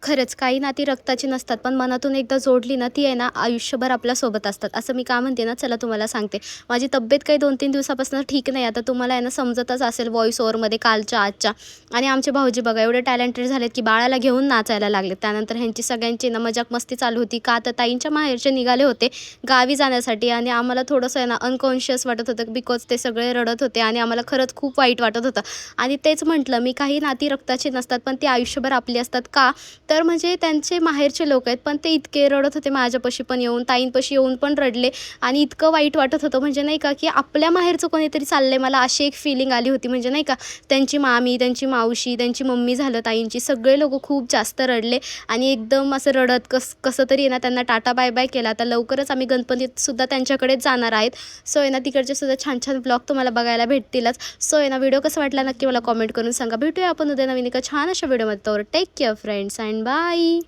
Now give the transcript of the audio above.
खरंच काही नाती रक्ताची नसतात, पण मनातून एकदा जोडली ना, ती आहे ना आयुष्यभर आपल्यासोबत असतात. असं मी का म्हणते ना, चला तुम्हाला सांगते. माझी तब्येत काही 2-3 दिवसापासून ठीक नाही. आता तुम्हाला आहे ना समजतच असेल व्हॉईस ओव्हरमध्ये कालच्या, आजच्या. आणि आमचे भाऊजी बघा एवढे टॅलेंटेड झालेत, की बाळाला घेऊन नाचायला लागलेत. त्यानंतर ह्यांची सगळ्यांची ना मजाक मस्ती चालू होती. का तर ताईंच्या माहेरचे निघाले होते गावी जाण्यासाठी आणि आम्हाला थोडंसं आहे ना अनकॉन्शियस वाटत होतं, बिकॉज ते सगळे रडत होते आणि आम्हाला खरंच खूप वाईट वाटत होतं. आणि तेच म्हटलं मी, काही नाती रक्ताची नसतात, पण ती आयुष्यभर आपली असतात. का? तर म्हणजे त्यांचे माहेरचे लोक आहेत, पण ते इतके रडत होते माझ्यापाशी पण येऊन, ताईंपाशी येऊन पण रडले आणि इतकं वाईट वाटत होतं म्हणजे नाही का, की आपल्या माहेरचं कोणीतरी चाललंय. मला अशी एक फीलिंग आली होती म्हणजे नाही का, त्यांची मामी, त्यांची मावशी, त्यांची मम्मी झालं ताईंची, सगळे लोकं खूप जास्त रडले आणि एकदम असं रडत कसं तरी आहे ना त्यांना टाटा बाय बाय केला. आता लवकरच आम्ही गणपतीत सुद्धा त्यांच्याकडेच जाणार आहेत. सो आहे ना तिकडचे सुद्धा छान छान ब्लॉग तुम्हाला बघायला भेटतीलच. सो आहे ना व्हिडिओ कसा वाटला नक्की मला कॉमेंट करून सांगा. भेटूया आपण उद्या नवीन एका छान अशा व्हिडिओमध्ये. तर take care friends and bye.